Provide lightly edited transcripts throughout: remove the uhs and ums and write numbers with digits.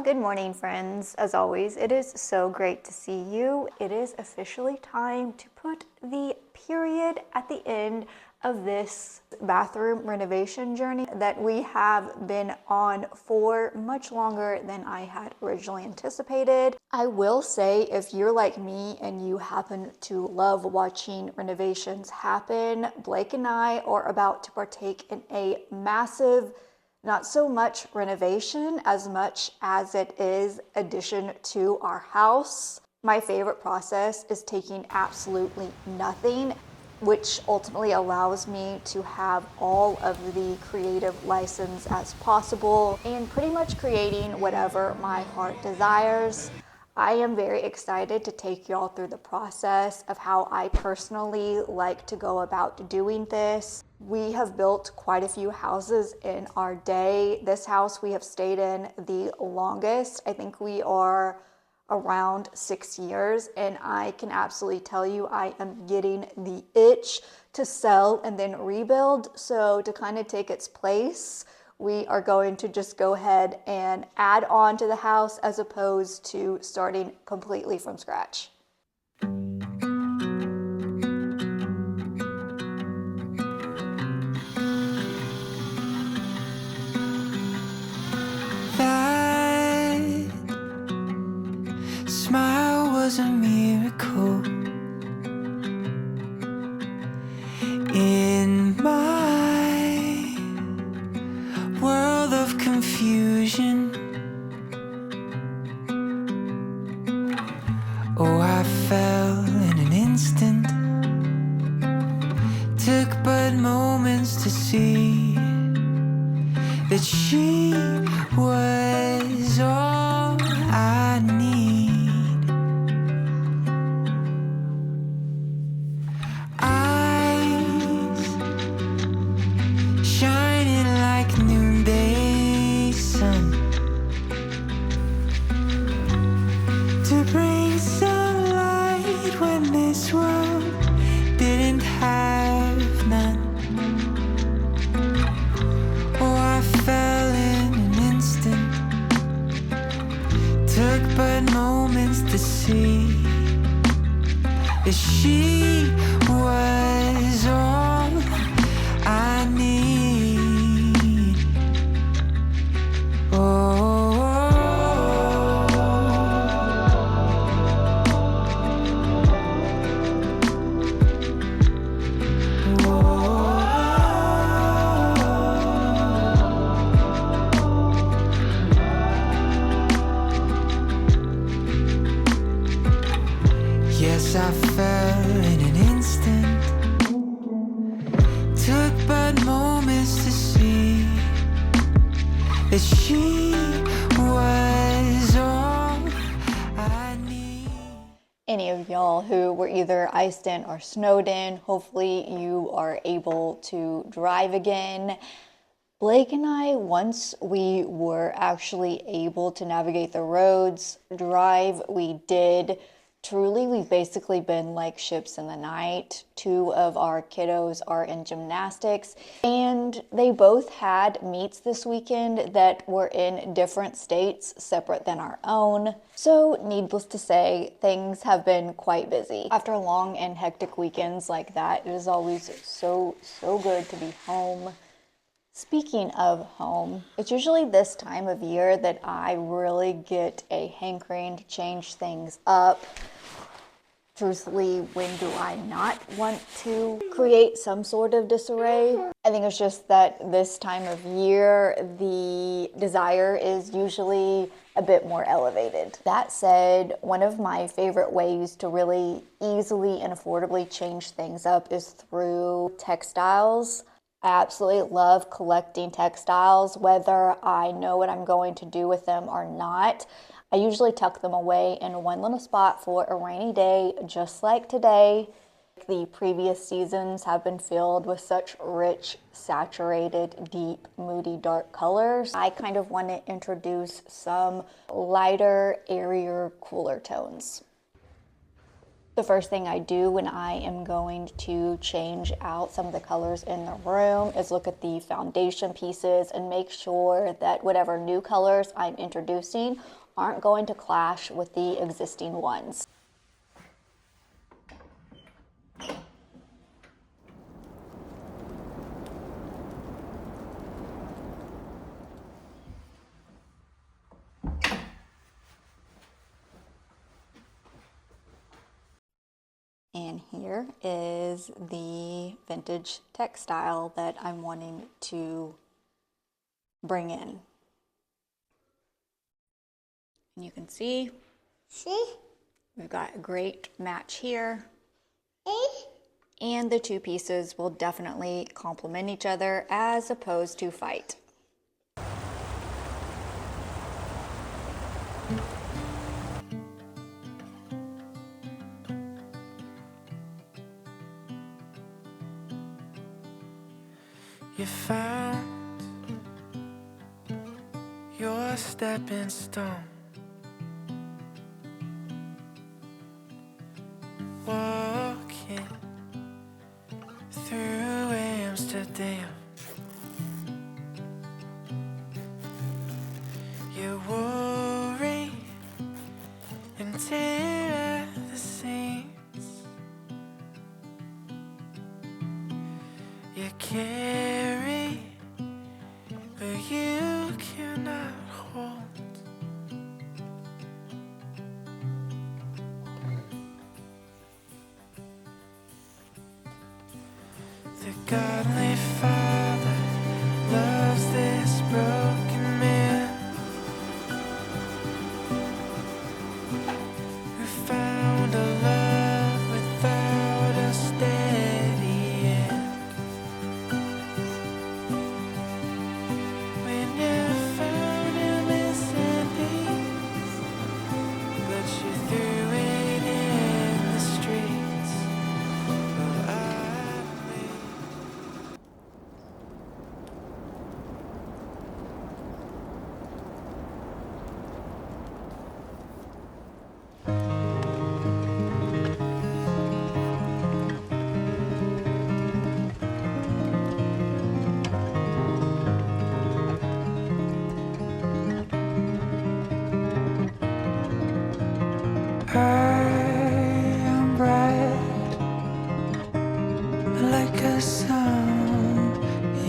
Good morning, friends. As always, it is so great to see you. It is officially time to put the period at the end of this bathroom renovation journey that we have been on for much longer than I had originally anticipated. I will say, if you're like me and you happen to love watching renovations happen, Blake and I are about to partake in a massive, not so much renovation as much as it is addition to our house. My favorite process is taking absolutely nothing, which ultimately allows me to have all of the creative license as possible and pretty much creating whatever my heart desires. I am very excited to take y'all through the process of how I personally like to go about doing this. We have built quite a few houses in our day. This house we have stayed in the longest. I think we are around 6 years, and I can absolutely tell you I am getting the itch to sell and then rebuild. So to kind of take its place, we are going to just go ahead and add on to the house as opposed to starting completely from scratch. That smile was a miracle in my world of confusion. Oh, I fell in an instant, took but moments to see that she was all I need. Eyes shining like noonday sun to bring some light when this world didn't have none. Oh, I fell in an instant, took but moments to see that she was all I need. Oh. Yes, I fell in an instant, took but moments to see that she was all I need. Any of y'all who were either iced in or snowed in, hopefully you are able to drive again. Blake and I, once we were actually able to navigate the roads, drive, we did. Truly, we've basically been like ships in the night. Two of our kiddos are in gymnastics, and they both had meets this weekend that were in different states separate than our own. So needless to say, things have been quite busy. After long and hectic weekends like that, it is always so good to be home. Speaking of home, it's usually this time of year that I really get a hankering to change things up. Truthfully, when do I not want to create some sort of disarray? I think it's just that this time of year, the desire is usually a bit more elevated. That said, one of my favorite ways to really easily and affordably change things up is through textiles. I absolutely love collecting textiles, whether I know what I'm going to do with them or not. I usually tuck them away in one little spot for a rainy day, just like today. The previous seasons have been filled with such rich, saturated, deep, moody, dark colors. I kind of want to introduce some lighter, airier, cooler tones. The first thing I do when I am going to change out some of the colors in the room is look at the foundation pieces and make sure that whatever new colors I'm introducing aren't going to clash with the existing ones. And here is the vintage textile that I'm wanting to bring in. And you can see, we've got a great match here. And the two pieces will definitely complement each other as opposed to fight. You found your stepping stone, walking through Amsterdam. You worry and tear at the seams. You carry, but you cannot hold. The godly Father loves this broken man who found a love without a steady hand. When you found him missing peace, but you threw it in the streets. But I believe. I am bright like a sun.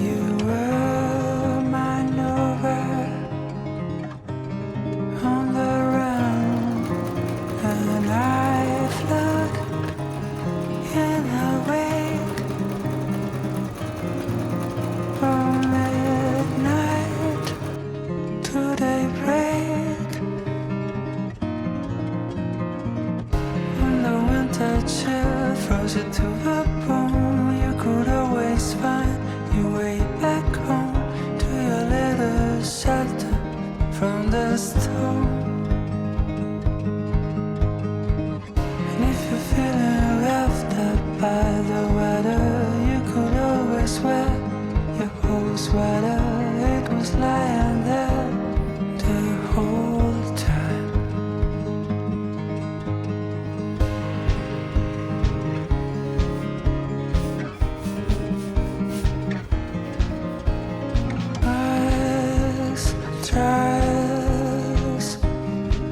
You were mine over on the run, and I float in the wake from midnight to daybreak. When the winter chill froze you to the bone, you could always find your way back home to your little shelter from the storm. And if you're feeling left up by the weather, you could always wear your old sweater. It was lying there the whole time. Trials,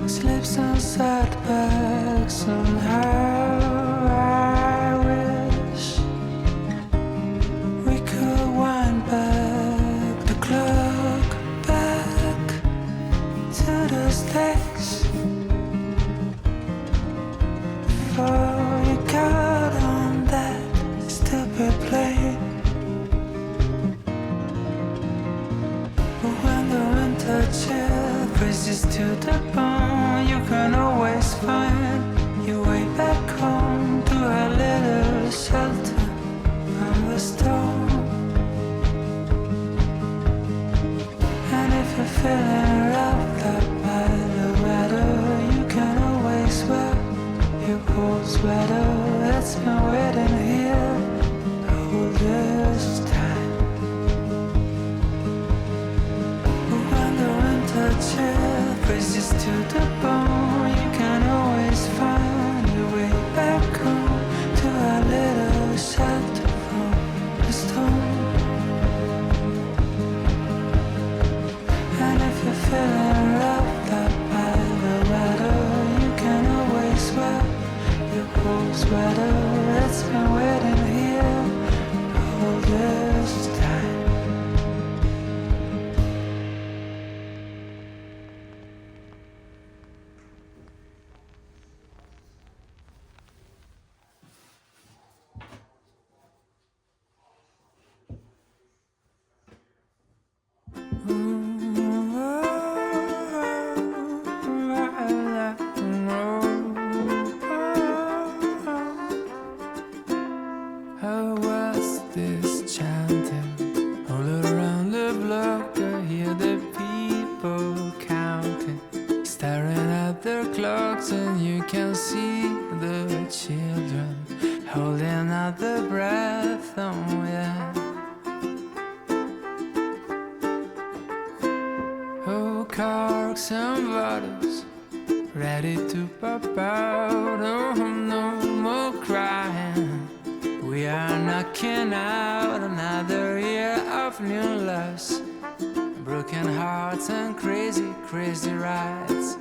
slips and setbacks. Somehow I wish we could wind back the clock, back to those days before you got on that stupid plane. But when the winter chill freezes to the bone, you can always find your way back home to a little shelter from the storm. And if you're feeling roughed up by the weather, you can always wear your old sweater. It's been waiting here all this time. When the winter chill freezes to the bone, you can always find your way back feeling roughed up by the weather, you can always wear your whole sweater. It's been waiting here all this time. How was this chanting? All around the block I hear the people counting, staring at their clocks, and you can see the children holding out their breath. Oh yeah. Oh, corks and bottles ready to pop out. Oh, no more crying. We are knocking out another year of new loves, broken hearts and crazy, crazy rides.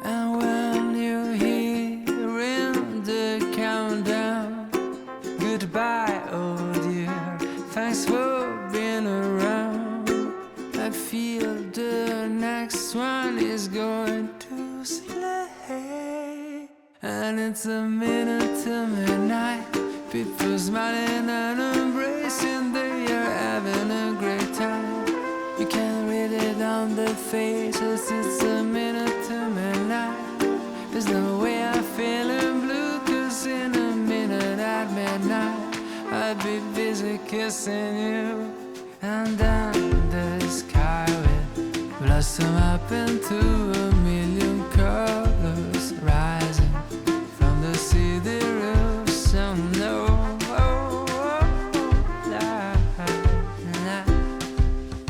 And when you're hearing the countdown, goodbye, oh dear, thanks for being around. I feel the next one is going to slay, and it's a minute to midnight. People smiling and embracing, they are having a great time. You can read it on their faces, it's a minute to midnight. There's no way I'm feeling blue, 'cause in a minute at midnight I'd be busy kissing you. And then the sky will blossom up into a million colors, rising from the city roofs. Oh no,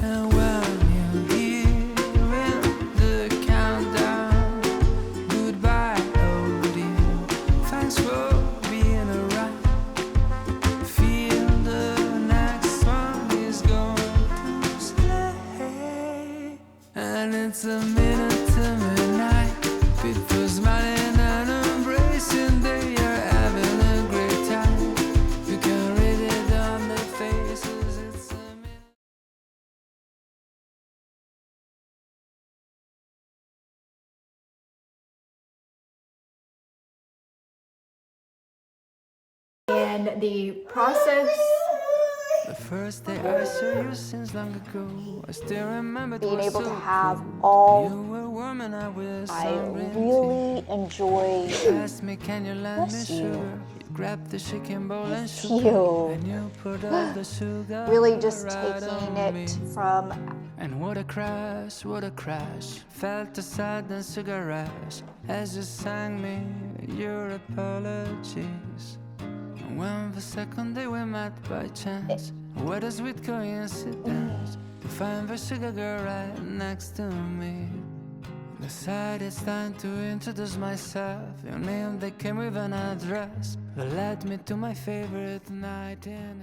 and when you're hearing the countdown, goodbye, oh dear, thanks for being around. Feel the next one is going to slay, and it's a minute to midnight. People smiling and embracing, they are having a great time. You can read it on their faces, it's a minute. And the process, The first day I saw you since long ago, I still remember it being was able so to have cold. all You were warm and I was I hungry. really enjoy Asked me, can you lend me Bless you. sugar? You grabbed the shaking bowl and shook you. it, and you put all the sugar really just right taking on me. it from And what a crash, what a crash. Felt the sudden sugar rush as you sang me your apologies. And when the second day we met by chance, what a sweet coincidence to find the sugar girl right next to me. Decided it's time to introduce myself. Your name that came with an address that led me to my favorite night in